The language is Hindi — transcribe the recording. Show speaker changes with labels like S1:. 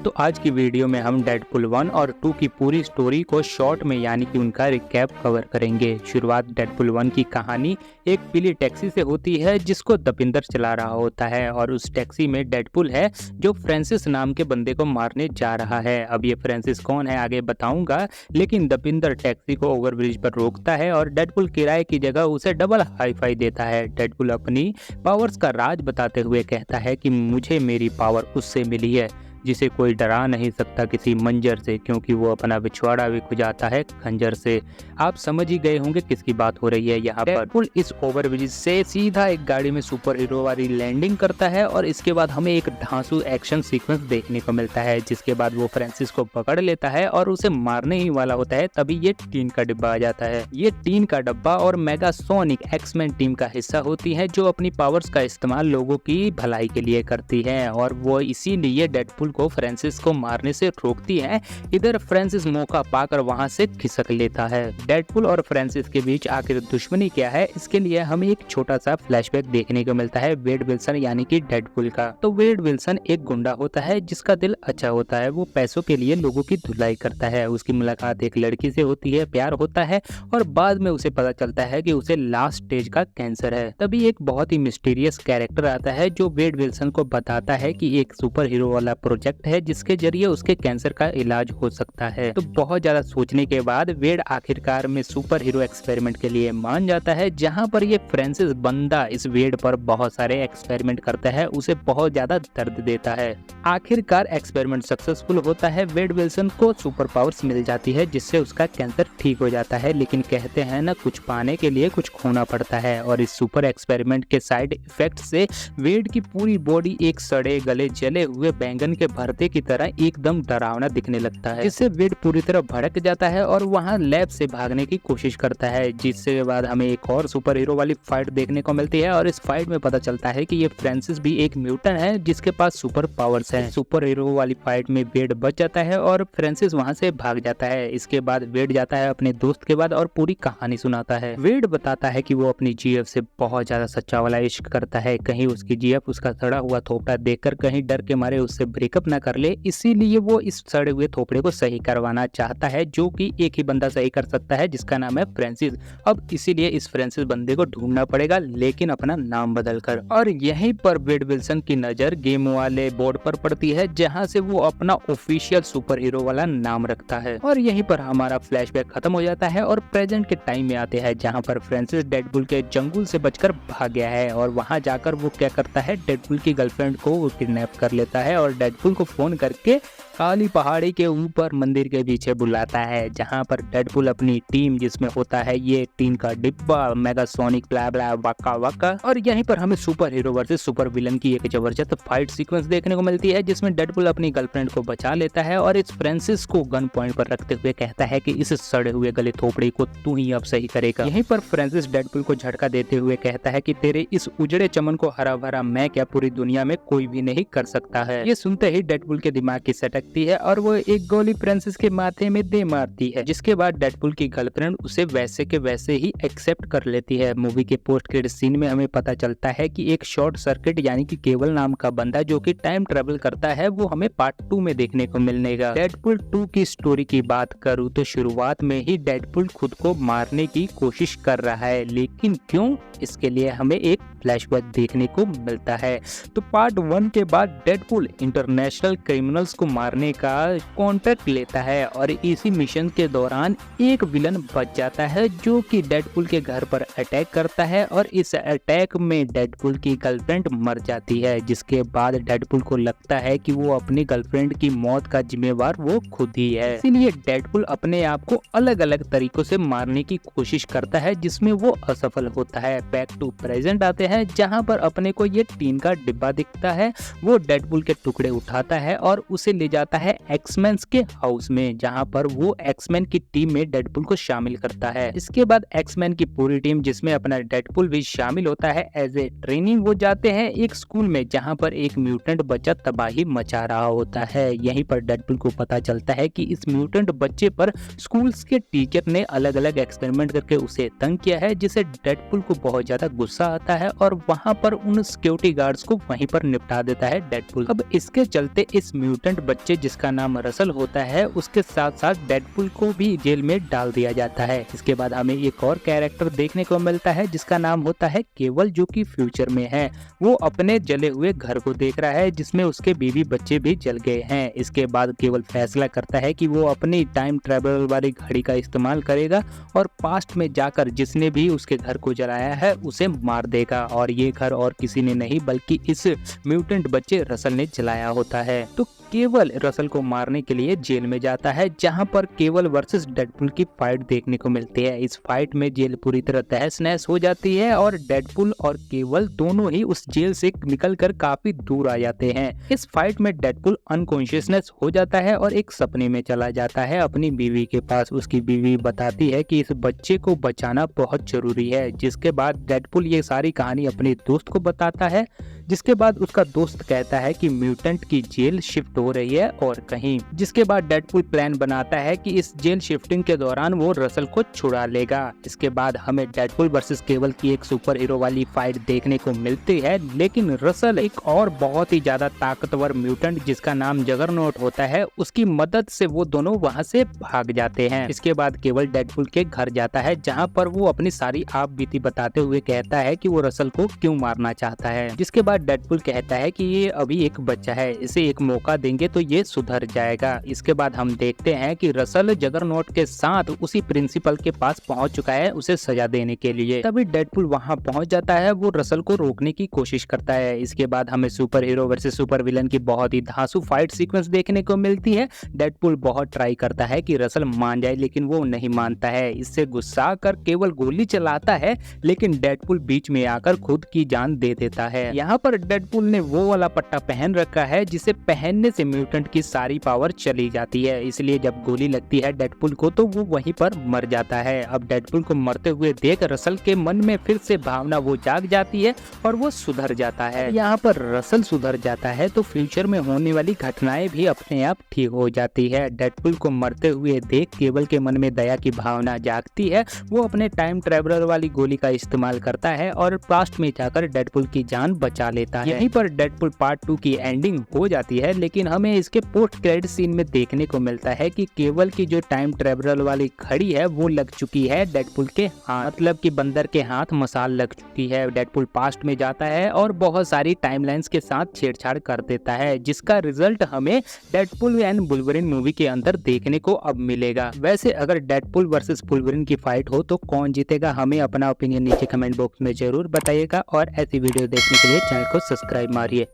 S1: तो आज की वीडियो में हम डेडपुल 1 और 2 की पूरी स्टोरी को शॉर्ट में यानी कि उनका रिकैप कवर करेंगे। शुरुआत डेडपुल 1 की कहानी एक पीली टैक्सी से होती है जिसको दपिंदर चला रहा होता है और उस टैक्सी में डेडपुल है जो फ्रांसिस नाम के बंदे को मारने जा रहा है। अब ये फ्रांसिस कौन है आगे बताऊंगा, लेकिन दपिंदर टैक्सी को ओवरब्रिज पर रोकता है और डेडपुल किराए की जगह उसे डबल हाई फाई देता है। डेडपुल अपनी पावर्स का राज बताते हुए कहता है कि मुझे मेरी पावर उससे मिली है जिसे कोई डरा नहीं सकता किसी मंजर से, क्योंकि वो अपना बिछवाड़ा भी खुजाता है खंजर से। आप समझ ही गए होंगे किसकी बात हो रही है यहाँ पर। डेडपुल इस ओवरब्रिज से सीधा एक गाड़ी में सुपर हीरो वाली लैंडिंग करता है और इसके बाद हमें एक धांसू एक्शन सीक्वेंस देखने को मिलता है, जिसके बाद वो फ्रांसिस को पकड़ लेता है और उसे मारने ही वाला होता है। तभी ये टीन का डिब्बा आ जाता है। ये टीन का डब्बा और मेगासोनिक एक्समैन टीम का हिस्सा होती है जो अपनी पावर्स का इस्तेमाल लोगों की भलाई के लिए करती है और वो इसीलिए डेडपुल को फ्रांसिस को मारने से रोकती है। इधर फ्रांसिस मौका पाकर वहां से खिसक लेता है। डेडपुल और फ्रांसिस के बीच आखिर दुश्मनी क्या है, इसके लिए हमें एक छोटा सा फ्लैशबैक देखने को मिलता है वेड विल्सन यानी कि डेडपुल का। तो वेड विल्सन एक गुंडा होता है जिसका दिल अच्छा होता है। वो पैसों के लिए लोगों की धुलाई करता है। उसकी मुलाकात एक लड़की से होती है, प्यार होता है और बाद में उसे पता चलता है कि उसे लास्ट स्टेज का कैंसर है। तभी एक बहुत ही मिस्टीरियस कैरेक्टर आता है जो वेड विल्सन को बताता है कि एक सुपर हीरो वाला प्रोजेक्ट है जिसके जरिए उसके कैंसर का इलाज हो सकता है। तो बहुत ज्यादा सोचने के बाद वेड आखिरकार में सुपर हीरो एक्सपेरिमेंट के लिए मान जाता है, जहां पर ये फ्रांसिस बंदा इस वेड पर बहुत सारे एक्सपेरिमेंट करता है, उसे बहुत ज्यादा दर्द देता है। आखिरकार एक्सपेरिमेंट सक्सेसफुल होता है। वेड विल्सन को सुपर पावर्स मिल जाती है जिससे उसका कैंसर ठीक हो जाता है, लेकिन कहते हैं ना कुछ पाने के लिए कुछ खोना पड़ता है। और इस सुपर एक्सपेरिमेंट के साइड इफेक्ट से वेड की पूरी बॉडी एक सड़े गले जले हुए बैंगन के भरते की तरह एकदम डरावना दिखने लगता है, जिससे वेड पूरी तरह भड़क जाता है और वहां लैब से भागने की कोशिश करता है। जिसके बाद हमें एक और सुपर हीरो वाली फाइट देखने को मिलती है और इस फाइट में पता चलता है कि ये फ्रांसिस भी एक म्यूटेंट है जिसके पास सुपर पावर्स है। सुपर हीरो वाली फाइट में वेड बच जाता है और फ्रांसिस वहां से भाग जाता है। इसके बाद वेड जाता है अपने दोस्त के बाद और पूरी कहानी सुनाता है। वेड बताता है कि वो अपनी जीएफ से बहुत ज्यादा सच्चा वाला इश्क करता है। कहीं उसकी जीएफ उसका सड़ा हुआ थोपड़ा देखकर कहीं डर के मारे उससे ब्रेकअप ना कर ले, इसीलिए वो इस सड़े हुए थोपड़े को सही करवाना चाहता है, जो कि एक ही बंदा सही कर सकता है जिसका नाम है फ्रांसिस। अब इसीलिए इस फ्रांसिस बंदे को ढूंढना पड़ेगा, लेकिन अपना नाम बदलकर। और यहीं पर वेड विल्सन की नजर गेम वाले बोर्ड पर पड़ती है जहां से वो अपना ऑफिशियल सुपर हीरो वाला नाम रखता है। और यहीं पर हमारा फ्लैशबैक खत्म हो जाता है और प्रेजेंट के टाइम में आते हैं जहां पर फ्रांसिस डेडपुल के जंगल से बचकर भाग गया है और वहां जाकर वो क्या करता है, डेडपुल की गर्लफ्रेंड को वो किडनैप कर लेता है और डेडपुल को फोन करके काली पहाड़ी के ऊपर मंदिर के पीछे बुलाता है, जहां पर डेडपुल अपनी टीम जिसमें होता है ये टीन का डिब्बा, मेगासोनिक, ब्ला ब्ला वाका वाका। और यहीं पर हमें super hero versus super villain की एक जबरदस्त फाइट सीक्वेंस देखने को मिलती है जिसमें डेडपुल अपनी गर्लफ्रेंड को बचा लेता है और इस फ्रांसिस को गन पॉइंट पर रखते हुए कहता है कि इस सड़े हुए गले थोपड़ी को तू ही अब सही करेगा। यहीं पर फ्रांसिस डेडपुल को झटका देते हुए कहता है कि तेरे इस उजड़े चमन को हरा भरा मैं क्या पूरी दुनिया में कोई भी नहीं कर सकता है। ये सुनते ही डेडपुल के दिमाग की सटक है और वो एक गोली फ्रांसिस के माथे में दे मारती है, जिसके बाद डेडपुल की गर्लफ्रेंड उसे वैसे के वैसे ही एक्सेप्ट कर लेती है। मूवी के पोस्ट क्रेडिट सीन में हमें पता चलता है कि एक शॉर्ट सर्किट यानी कि केवल नाम का बंदा जो कि टाइम ट्रेवल करता है वो हमें पार्ट 2 में देखने को मिलने का। डेडपुल 2 की स्टोरी की बात करूँ तो शुरुआत में ही डेडपुल खुद को मारने की कोशिश कर रहा है, लेकिन क्यों, इसके लिए हमें एक फ्लैशबैक देखने को मिलता है। तो पार्ट 1 के बाद डेडपुल इंटरनेशनल क्रिमिनल्स को मारने का कॉन्ट्रैक्ट लेता है और इसी मिशन के दौरान एक विलन बच जाता है जो कि डेडपुल के घर पर अटैक करता है और इस अटैक में डेडपुल की गर्लफ्रेंड मर जाती है, जिसके बाद डेडपुल को लगता है कि वो अपनी गर्लफ्रेंड की मौत का जिम्मेवार वो खुद ही है। इसीलिए डेडपुल अपने आप को अलग अलग तरीकों से मारने की कोशिश करता है जिसमें वो असफल होता है। बैक टू प्रेजेंट आते हैं जहां पर अपने को ये टीन का डिब्बा दिखता है। वो डेडपुल के टुकड़े उठाता है और उसे ले जाता है एक्समैन के हाउस में, जहां पर वो एक्समैन की टीम में डेडपुल को शामिल करता है। इसके बाद एक्समैन की पूरी टीम जिसमें अपना डेडपुल भी शामिल होता है एज ए ट्रेनिंग, वो जाते हैं एक स्कूल में जहां पर एक म्यूटेंट बच्चा तबाही मचा रहा होता है। यहीं पर डेडपुल को पता चलता है कि इस म्यूटेंट बच्चे पर स्कूल्स के टीचर ने अलग अलग एक्सपेरिमेंट करके उसे तंग किया है, जिसे डेडपुल को बहुत ज्यादा गुस्सा आता है और वहां पर उन सिक्योरिटी गार्ड्स को वहीं पर निपटा देता है डेडपुल। अब इसके चलते इस म्यूटेंट बच्चे बच्चे जिसका नाम रसल होता है उसके साथ साथ डेडपुल को भी जेल में डाल दिया जाता है। इसके बाद हमें एक और कैरेक्टर देखने को मिलता है जिसका नाम होता है केवल, जो कि फ्यूचर में है। वो अपने जले हुए घर को देख रहा है जिसमें उसके बीवी बच्चे भी जल गए हैं। इसके बाद केवल फैसला करता है कि वो अपनी टाइम ट्रेवल वाली घड़ी का इस्तेमाल करेगा और पास्ट में जाकर जिसने भी उसके घर को जलाया है उसे मार देगा। और ये घर और किसी ने नहीं बल्कि इस म्यूटेंट बच्चे रसल ने जलाया होता है। तो केवल रसल को मारने के लिए जेल में जाता है, जहां पर केवल वर्सेस डेडपुल की फाइट देखने को मिलती है। इस फाइट में जेल पूरी तरह तहस नहस हो जाती है और डेडपुल और केवल दोनों ही उस जेल से निकलकर काफी दूर आ जाते हैं। इस फाइट में डेडपुल अनकॉन्शियसनेस हो जाता है और एक सपने में चला जाता है अपनी बीवी के पास। उसकी बीवी बताती है कि इस बच्चे को बचाना बहुत जरूरी है। जिसके बाद डेडपुल ये सारी कहानी अपने दोस्त को बताता है, जिसके बाद उसका दोस्त कहता है कि म्यूटेंट की जेल शिफ्ट हो रही है और कहीं। जिसके बाद डेडपुल प्लान बनाता है कि इस जेल शिफ्टिंग के दौरान वो रसल को छुड़ा लेगा। इसके बाद हमें डेडपुल वर्सेस केवल की एक सुपर हीरो वाली फाइट देखने को मिलती है, लेकिन रसल एक और बहुत ही ज्यादा ताकतवर म्यूटेंट जिसका नाम जगरनॉट होता है, उसकी मदद से वो दोनों वहां से भाग जाते हैं। इसके बाद केवल डेडपुल के घर जाता है, जहाँ पर वो अपनी सारी आप बीती बताते हुए कहता है कि वो रसल को क्यों मारना चाहता है। जिसके बाद डेडपुल कहता है कि ये अभी एक बच्चा है, इसे एक मौका देंगे तो ये सुधर जाएगा। इसके बाद हम देखते हैं कि रसल जगरनॉट के साथ उसी प्रिंसिपल के पास पहुंच चुका है उसे सजा देने के लिए। तभी डेडपुल वहां पहुंच जाता है, वो रसल को रोकने की कोशिश करता है। इसके बाद हमें super hero versus super villain की बहुत ही धांसू फाइट सीक्वेंस देखने को मिलती है। डेडपुल बहुत ट्राई करता है कि रसल मान जाए, लेकिन वो नहीं मानता है। इससे गुस्सा कर केवल गोली चलाता है, लेकिन डेडपुल बीच में आकर खुद की जान दे देता है। यहाँ पर डेडपुल ने वो वाला पट्टा पहन रखा है जिसे पहनने से म्यूटेंट की सारी पावर चली जाती है, इसलिए जब गोली लगती है डेडपुल को तो वो वहीं पर मर जाता है। अब डेडपुल को मरते हुए देख रसल के मन में फिर से भावना वो जाग जाती है और वो सुधर जाता है। यहाँ पर रसल सुधर जाता है तो फ्यूचर में होने वाली घटनाएं भी अपने आप ठीक हो जाती है। डेडपुल को मरते हुए देख केवल के मन में दया की भावना जागती है। वो अपने टाइम ट्रेवलर वाली गोली का इस्तेमाल करता है और पास्ट में जाकर डेडपुल की जान बचा लेता है। यहीं पर डेडपुल पार्ट 2 की एंडिंग हो जाती है, लेकिन हमें इसके पोस्ट क्रेडिट सीन में देखने को मिलता है कि केवल की जो टाइम ट्रेवलर वाली घड़ी है वो लग चुकी है डेडपुल के हाथ, मतलब कि बंदर के हाथ मसाल लग चुकी है। डेडपुल पास्ट में जाता है और बहुत सारी टाइमलाइंस के साथ छेड़छाड़ कर देता है, जिसका रिजल्ट हमें डेडपुल एंड वुल्वरिन मूवी के अंदर देखने को अब मिलेगा। वैसे अगर डेडपुल वर्सेस वुल्वरिन की फाइट हो तो कौन जीतेगा, हमें अपना ओपिनियन नीचे कमेंट बॉक्स में जरूर बताइएगा और ऐसी वीडियो देखने के लिए चैनल को सब्सक्राइब मारिए।